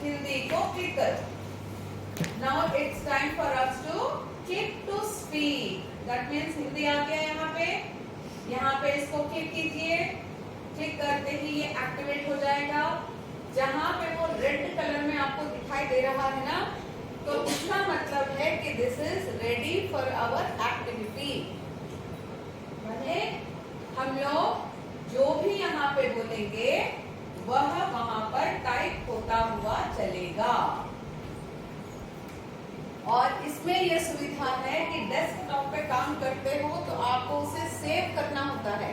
हिंदी को क्लिक करो। Now it's time for us to click to speak. That means Hindi आ गया यहाँ पे इसको क्लिक कीजिए। क्लिक करते ही ये एक्टिवेट हो जाएगा। जहां पे वो रेड कलर में आपको दिखाई दे रहा है ना, तो इसका मतलब है कि this is ready for our activity. हम लोग जो भी यहाँ पे बोलेंगे वह वहां पर टाइप होता हुआ चलेगा। और इसमें यह सुविधा है कि डेस्कटॉप पे काम करते हो तो आपको उसे सेव करना होता है,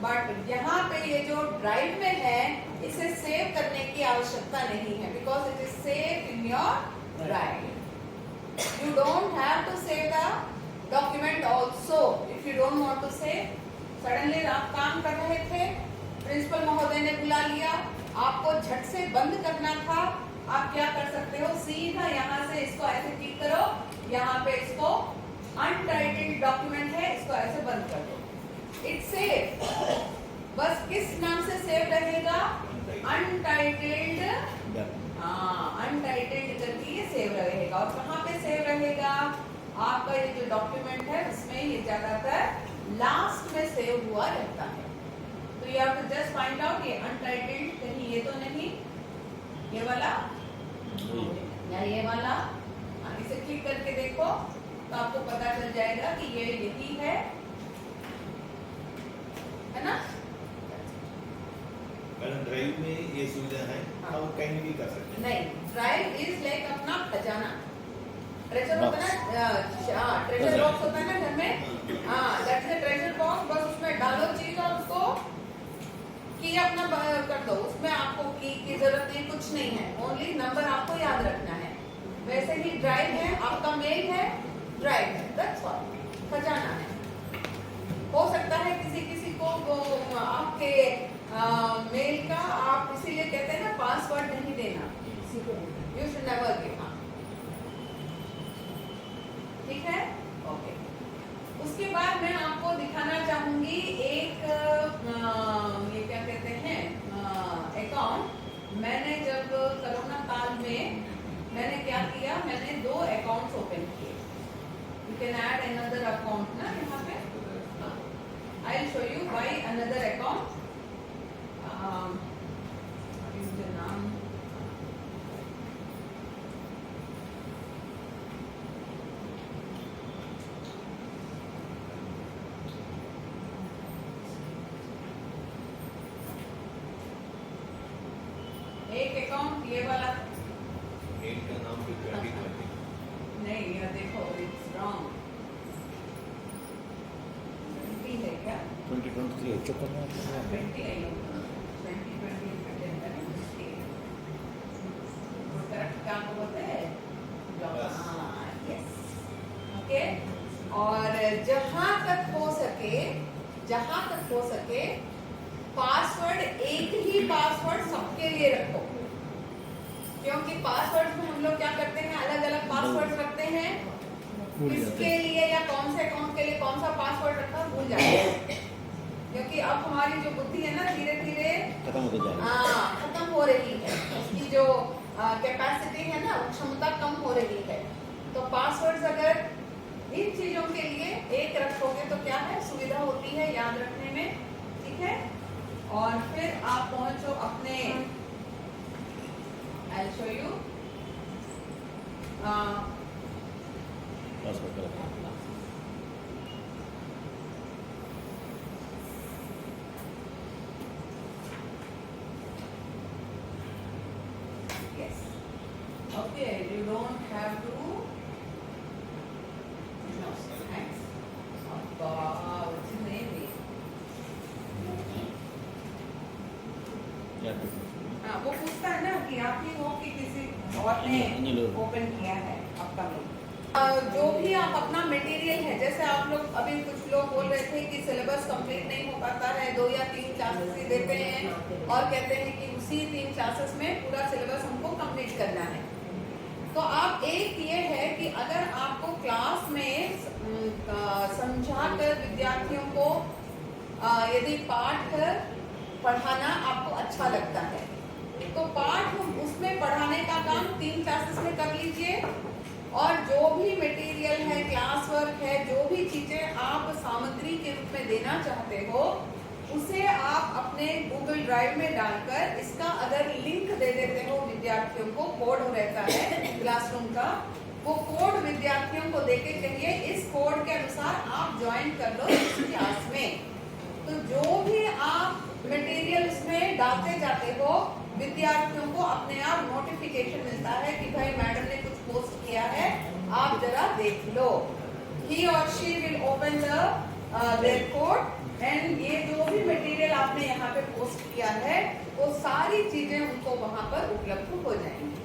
बट यहाँ पे ये जो ड्राइव में है इसे सेव करने की आवश्यकता नहीं है, because it is save in your drive. You don't have to save the document also if you don't want to save. Suddenly आप काम कर रहे थे, प्रिंसिपल महोदय ने बुला लिया, आपको झट से बंद करना था। आप क्या कर सकते हो, सीधा यहाँ से इसको ऐसे क्लिक करो, यहाँ पे इसको अनटाइटल्ड डॉक्यूमेंट है, इसको ऐसे बंद कर दो। It's save. बस किस नाम से सेव रहेगा, अनटाइटल्ड। अनटाइटल्ड करके ये सेव रहेगा। और कहाँ पे सेव रहेगा, आपका ये जो डॉक्यूमेंट है उसमें ये ज्यादातर लास्ट में सेव हुआ रहता है। तो you have to just find out ये अनटाइटल्ड कहीं ये तो नहीं, ये वाला या ये वाला। इसे क्लिक करके देखो तो आपको पता चल जाएगा कि ये यही है ना। ड्राइव में ये सुविधा है, हम कहीं भी कर सकते हैं। नहीं, ड्राइव इज लाइक अपना खजाना। ट्रेजर होता है ना, ट्रेजर बॉक्स होता है ना घर में, दैट इज ट्रेजर बॉक्स। बस उसमें डालो चीज और उसको की अपना कर दो। उसमें आपको की जरूरत नहीं, कुछ नहीं है, ओनली नंबर आपको याद रखना है। वैसे ही ड्राइव है, आपका मेल है, ड्राइव है, दैट्स ऑल, खजाना है। हो सकता है किसी किसी को आपके मेल का आप इसीलिए कहते हैं ना पासवर्ड नहीं देना, यू शुड नेवर गिव। ठीक है, ओके। उसके बाद मैं आपको दिखाना चाहूंगी एक ये क्या कहते हैं अकाउंट। मैंने जब कोरोना काल में मैंने क्या किया, मैंने 2 अकाउंट्स ओपन किए। You can add another account ना यहाँ पे। I will show you by another account. नाम एक अकाउंट ये वाला, मेल का नाम भी 2020 नहीं, ये देखो इट्स रॉन्ग। 20 है क्या, 2023 हो चुका है। 20 है, 2020 के अंदर करेक्ट क्या बोलते हैं, यस, ओके। और जहां तक हो सके पासवर्ड एक ही पासवर्ड सबके लिए रखो, क्योंकि पासवर्ड में हम लोग क्या करते हैं, अलग अलग पासवर्ड रखते हैं। किसके लिए या कौन से अकाउंट के लिए कौन सा पासवर्ड रखा भूल जाते हैं, क्योंकि अब हमारी जो बुद्धि है ना धीरे धीरे खत्म हो रही है। उसकी जो कैपेसिटी है ना, क्षमता कम हो रही है। तो पासवर्ड अगर इन चीजों के लिए एक रखोगे तो क्या है, सुविधा होती है याद रखने में। ठीक है, और फिर आप पहुंचो अपने, I'll show you yes, okay, you don't have to, no, thanks. What's his name? वो पूछता है ना कि आप ही हो कि किसी और ने ओपन किया है आपका मेल। जो भी आप अपना मटेरियल है, जैसे आप लोग अभी कुछ लोग बोल रहे थे कि सिलेबस कंप्लीट नहीं हो पाता है, 2 या 3 क्लासेस ही देते हैं और कहते हैं कि उसी 3 क्लासेस में पूरा सिलेबस हमको कंप्लीट करना है। तो आप एक ये है कि अगर आपको क्लास में समझाकर विद्यार्थियों को यदि पाठ पढ़ाना आपको अच्छा लगता है, तो पाठ उसमें पढ़ाने का 3 क्लासेस में कर लीजिए। और जो भी मटेरियल है, क्लास वर्क है, जो भी चीजें आप सामग्री के रूप में देना चाहते हो, उसे आप अपने गूगल ड्राइव में डालकर इसका अगर लिंक दे देते हो विद्यार्थियों को, कोड रहता है क्लासरूम का, वो कोड विद्यार्थियों को देके कहिए इस कोड के अनुसार आप ज्वाइन कर लो इस क्लास में। तो जो भी आप मटेरियल इसमें डालते जाते हो, विद्यार्थियों को अपने आप नोटिफिकेशन मिलता है कि भाई मैडम ने कुछ पोस्ट किया है, आप जरा देख लो। He or she will open their code and ये जो भी मटेरियल आपने यहाँ पे पोस्ट किया है, वो सारी चीजें उनको वहां पर उपलब्ध हो जाएंगी।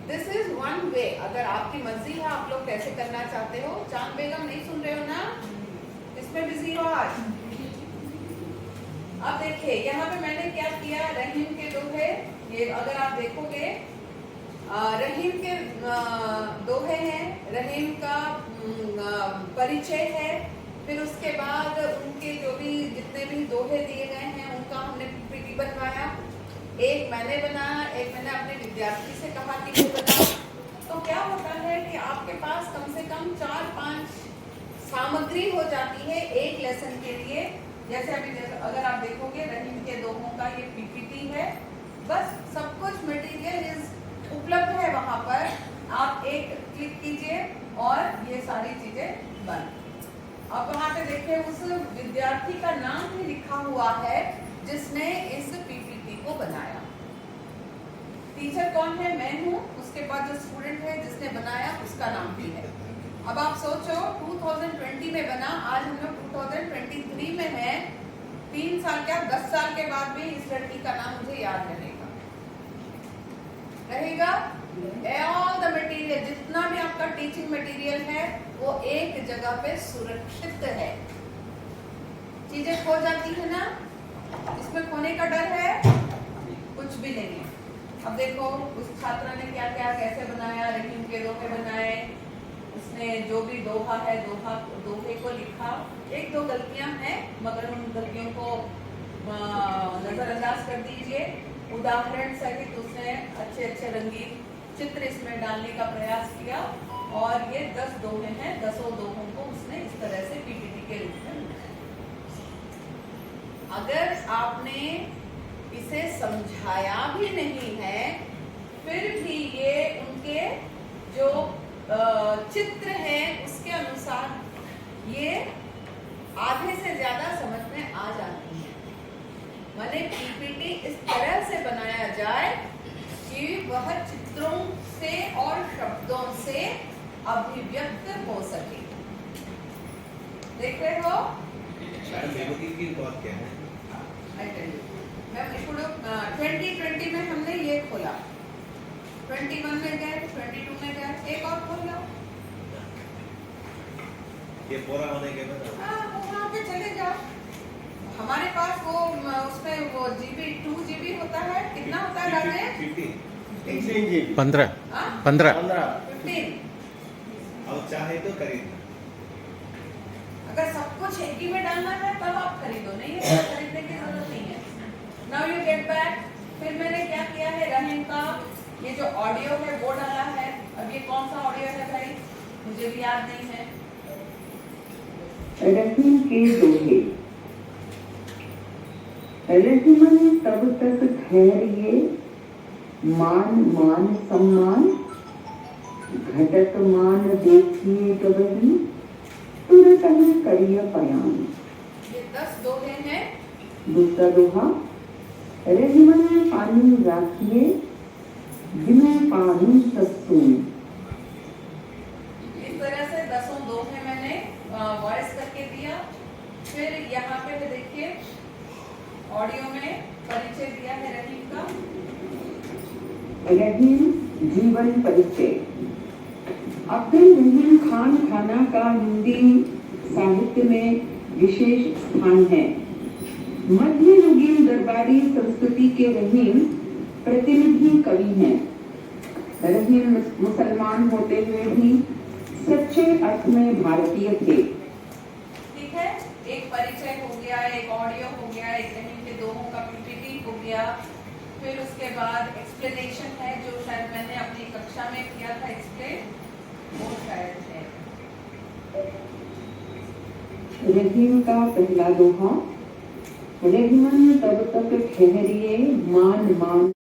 This is one way. अगर आपकी मर्जी है, आप लोग कैसे करना चाहते हो। चांद बेगम नहीं सुन रहे हो ना, इसमें बिजी हो आज। अब देखिए यहाँ पे मैंने क्या किया, रहीम के दोहे, ये अगर आप देखोगे रहीम के दोहे हैं, रहीम का परिचय है, फिर उसके बाद उनके जो भी जितने भी दोहे दिए गए हैं उनका हमने पीपीटी बनवाया। एक मैंने बनाया, एक मैंने अपने विद्यार्थी से कहा कि वो बनाओ। तो क्या होता है कि आपके पास कम से कम 4-5 सामग्री हो जाती है एक लेसन के लिए। जैसे अभी अगर आप देखोगे रहीम के दोहों का ये पीपीटी है, बस सब कुछ मटेरियल इज उपलब्ध है वहां पर। आप एक क्लिक कीजिए और ये सारी चीजें बन। अब वहां पे देखिए उस विद्यार्थी का नाम भी लिखा हुआ है जिसने इस पीपीटी को बनाया। टीचर कौन है, मैं हूँ। उसके बाद जो स्टूडेंट है जिसने बनाया उसका नाम भी है। अब आप सोचो 2020 में बना, आज हम लोग 2023 में है। 3 साल क्या 10 साल के बाद भी इस लड़की का नाम मुझे याद रहेगा। ऑल द मटेरियल, जितना भी आपका टीचिंग मटेरियल है, वो एक जगह पे सुरक्षित है। चीजें खो जाती है ना, इसमें खोने का डर है कुछ भी नहीं है। अब देखो उस छात्रा ने क्या क्या कैसे बनाया, रहीम के दोहे बनाए, उसने जो भी दोहा है दोहे को लिखा। 1-2 गलतियां हैं मगर उन गलतियों को नजरअंदाज कर दीजिए। उदाहरण सहित उसने अच्छे रंगीन चित्र इसमें डालने का प्रयास किया और ये 10 दोहे हैं, 10 दोहों को उसने इस तरह से पीपीटी के रूप में बनाया। अगर आपने इसे समझाया भी नहीं है, फिर भी ये उनके जो चित्र है उसके अनुसार ये आधे से ज्यादा समझ में आ जाती है। माने पीपीटी इस तरह से बनाया जाए कि वह चित्रों से और शब्दों से अभिव्यक्त हो सके। देख रहे हो? की बात क्या है? मैं ఇప్పుడు 2020 में हमने ये खोला, 21 में गए, 22 में गए, एक और खोल लो। ये पूरा होने के बाद वहाँ पे चले जाओ। हमारे पास वो उसमें वो GB 2 GB होता है, कितना होता है डालने? 15 15 अब चाहे तो खरीदना। अगर सब कुछ एक ही में डालना है तब आप खरीदो, नहीं है तो खरीदने की जरूरत नहीं है। Now you get back. फिर मैंने क्या किया है, रहीम का ये जो ऑडियो है वो डाला है। अब ये कौन सा ऑडियो है भाई, मुझे भी याद नहीं है। रहीम के दोहे। रहीमन तब तक ठहरिए, मान मान सम्मान, घटत मान देखिए कबही, तुरत में करिए पयान। ये 10 दोहे हैं। दूसरा दोहा, रहीमन पानी राखिए, जिन्हें पानी सस्तून। इस तरह से 10 दोहे मैंने वॉइस करके दिया। फिर यहाँ पे देखिए ऑडियो में परिचय दिया है रहीम का। रहीम जीवन परिचय। अब्दुल रहीम खान खाना का हिंदी साहित्य में विशेष स्थान है। मध्ययुगीन दरबारी संस्कृति के रहीम प्रतिनिधि कवि हैं। रहीम मुसलमान होते हुए भी सच्चे अर्थ में भारतीय थे। ठीक है, एक परिचय हो गया, एक ऑडियो हो गया, एक रहीम के दोहों का पीपीटी हो गया। फिर उसके बाद एक्सप्लेनेशन है जो शायद मैंने किया था एक्सप्लेन, वो शायद है। रहीम का पहला दोहा। रहीमन तब तक ठहरिए मान मान